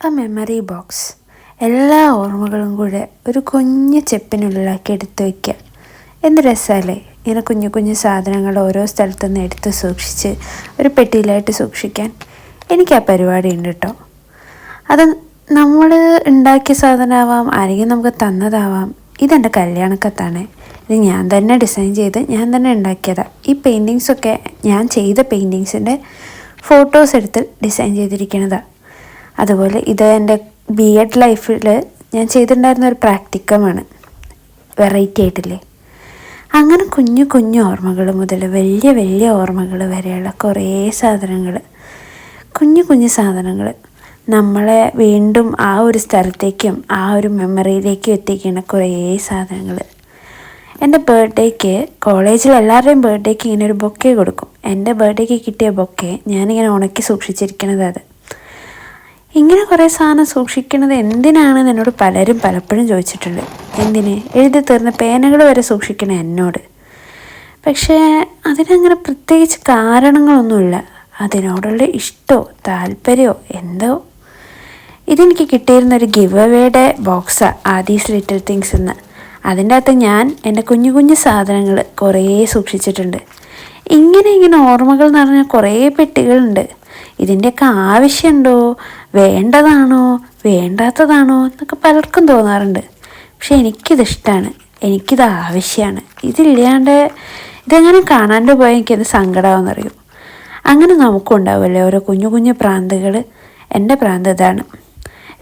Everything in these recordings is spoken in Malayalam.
ആ മെമ്മറി ബോക്സ് എല്ലാ ഓർമ്മകളും കൂടെ ഒരു കുഞ്ഞു ചെപ്പിനുള്ളിലാക്കി എടുത്തു വയ്ക്കുക. എന്ത് രസമല്ലേ ഇങ്ങനെ കുഞ്ഞു കുഞ്ഞു സാധനങ്ങൾ ഓരോ സ്ഥലത്തു നിന്ന് എടുത്ത് സൂക്ഷിച്ച് ഒരു പെട്ടിയിലായിട്ട് സൂക്ഷിക്കാൻ. എനിക്ക് ആ പരിപാടി ഉണ്ട് കേട്ടോ. അത് നമ്മൾ ഉണ്ടാക്കിയ സാധനമാവാം, ആരെങ്കിലും നമുക്ക് തന്നതാവാം. ഇതെൻ്റെ കല്യാണക്കത്താണ്. ഇത് ഞാൻ തന്നെ ഡിസൈൻ ചെയ്ത് ഞാൻ തന്നെ ഉണ്ടാക്കിയതാണ്. ഈ പെയിൻറ്റിങ്സൊക്കെ ഞാൻ ചെയ്ത പെയിൻറ്റിങ്സിൻ്റെ ഫോട്ടോസ് എടുത്ത് ഡിസൈൻ ചെയ്തിരിക്കുന്നതാണ്. അതുപോലെ ഇത് എൻ്റെ BEd ലൈഫിൽ ഞാൻ ചെയ്തിട്ടുണ്ടായിരുന്ന ഒരു പ്രാക്ടിക്കമാണ്. വെറൈറ്റി ആയിട്ടില്ലേ. അങ്ങനെ കുഞ്ഞു കുഞ്ഞു ഓർമ്മകൾ മുതൽ വലിയ വലിയ ഓർമ്മകൾ വരെയുള്ള കുറേ സാധനങ്ങൾ, കുഞ്ഞു കുഞ്ഞു സാധനങ്ങൾ നമ്മളെ വീണ്ടും ആ ഒരു സ്ഥലത്തേക്കും ആ ഒരു മെമ്മറിയിലേക്കും എത്തിക്കുന്ന കുറേ സാധനങ്ങൾ. എൻ്റെ ബർത്ത്ഡേക്ക് കോളേജിൽ എല്ലാവരുടെയും ബർത്ത്ഡേക്ക് ഇങ്ങനെ ഒരു ബൊക്കെ കൊടുക്കും. എൻ്റെ ബർത്ത്ഡേക്ക് കിട്ടിയ ബൊക്കെ ഞാനിങ്ങനെ ഉണക്കി സൂക്ഷിച്ചിരിക്കുന്നത്. അത് ഇങ്ങനെ കുറേ സാധനം സൂക്ഷിക്കുന്നത് എന്തിനാണെന്ന് എന്നോട് പലരും പലപ്പോഴും ചോദിച്ചിട്ടുണ്ട്. എന്തിന്? എഴുതി തീർന്ന പേനകൾ വരെ സൂക്ഷിക്കണം എന്നോട്. പക്ഷേ അതിനങ്ങനെ പ്രത്യേകിച്ച് കാരണങ്ങളൊന്നുമില്ല. അതിനോടുള്ള ഇഷ്ടമോ താല്പര്യമോ എന്തോ. ഇതെനിക്ക് കിട്ടിയിരുന്നൊരു ഗിവ് അവേയുടെ ബോക്സാണ്, ആദീസ് ലിറ്റിൽ തിങ്സ് എന്ന്. അതിൻ്റെ അകത്ത് ഞാൻ എൻ്റെ കുഞ്ഞു കുഞ്ഞു സാധനങ്ങൾ കുറേ സൂക്ഷിച്ചിട്ടുണ്ട്. ഇങ്ങനെ ഓർമ്മകൾ എന്ന് പറഞ്ഞാൽ കുറേ പെട്ടികളുണ്ട്. ഇതിൻ്റെയൊക്കെ ആവശ്യമുണ്ടോ, വേണ്ടതാണോ വേണ്ടാത്തതാണോ എന്നൊക്കെ പലർക്കും തോന്നാറുണ്ട്. പക്ഷെ എനിക്കിതിഷ്ടമാണ്, എനിക്കിത് ആവശ്യമാണ്. ഇതില്ലാണ്ട് ഇതെങ്ങനെ കാണാണ്ട് പോയാൽ എനിക്കത് സങ്കടമാണെന്നറിയും. അങ്ങനെ നമുക്കും ഉണ്ടാവുമല്ലേ ഓരോ കുഞ്ഞു കുഞ്ഞു പ്രാന്തുകൾ. എൻ്റെ പ്രാന്ത് ഇതാണ്,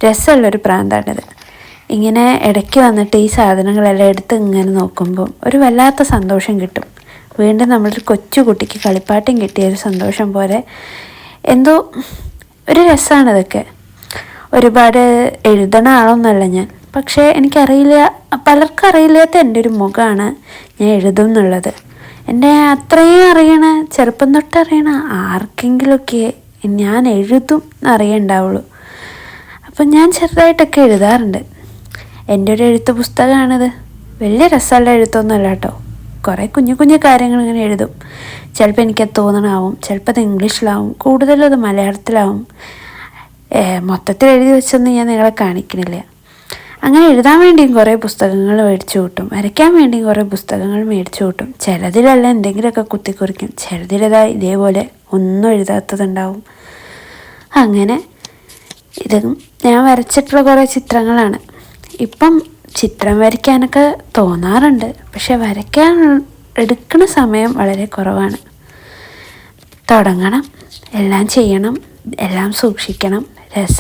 രസമുള്ളൊരു പ്രാന്താണിത്. ഇങ്ങനെ ഇടയ്ക്ക് വന്നിട്ട് ഈ സാധനങ്ങളെല്ലാം എടുത്ത് ഇങ്ങനെ നോക്കുമ്പം ഒരു വല്ലാത്ത സന്തോഷം കിട്ടും. വീണ്ടും നമ്മളൊരു കൊച്ചു കുട്ടിക്ക് കളിപ്പാട്ടം കിട്ടിയൊരു സന്തോഷം പോലെ എന്തോ ഒരു രസമാണിതൊക്കെ. ഒരുപാട് എഴുതണ ആളൊന്നുമല്ല ഞാൻ, പക്ഷേ എനിക്കറിയില്ല, പലർക്കും അറിയില്ലാത്ത എൻ്റെ ഒരു മുഖമാണ് ഞാൻ എഴുതും എന്നുള്ളത്. എൻ്റെ അത്രയും അറിയണ, ചെറുപ്പം തൊട്ട് അറിയണ ആർക്കെങ്കിലുമൊക്കെ ഞാൻ എഴുതും എന്നറിയണ്ടാവുള്ളൂ. അപ്പം ഞാൻ ചെറുതായിട്ടൊക്കെ എഴുതാറുണ്ട്. എൻ്റെ ഒരു എഴുത്ത് പുസ്തകമാണിത്. വലിയ രസമുള്ള എഴുത്തൊന്നുമല്ല കേട്ടോ. കുറേ കുഞ്ഞു കുഞ്ഞു കാര്യങ്ങൾ ഇങ്ങനെ എഴുതും. ചിലപ്പോൾ എനിക്കത് തോന്നണമാവും, ചിലപ്പോൾ അത് ഇംഗ്ലീഷിലാവും, കൂടുതലും അത് മലയാളത്തിലാവും. മൊത്തത്തിൽ എഴുതി വെച്ചൊന്നും ഞാൻ നിങ്ങളെ കാണിക്കണില്ല. അങ്ങനെ എഴുതാൻ വേണ്ടിയും കുറേ പുസ്തകങ്ങൾ മേടിച്ചു കൂട്ടും, വരയ്ക്കാൻ വേണ്ടിയും കുറേ പുസ്തകങ്ങൾ മേടിച്ചു കൂട്ടും. ചിലതിലെല്ലാം എന്തെങ്കിലുമൊക്കെ കുത്തിക്കുറിക്കും, ചിലതിലേതാ ഇതേപോലെ ഒന്നും എഴുതാത്തതുണ്ടാവും. അങ്ങനെ ഇതും ഞാൻ വരച്ചിട്ടുള്ള കുറേ ചിത്രങ്ങളാണ്. ഇപ്പം ചിത്രം വരയ്ക്കാനൊക്കെ തോന്നാറുണ്ട്, പക്ഷെ വരയ്ക്കാൻ എടുക്കുന്ന സമയം വളരെ കുറവാണ്. തുടങ്ങണം, എല്ലാം ചെയ്യണം, എല്ലാം സൂക്ഷിക്കണം. രസം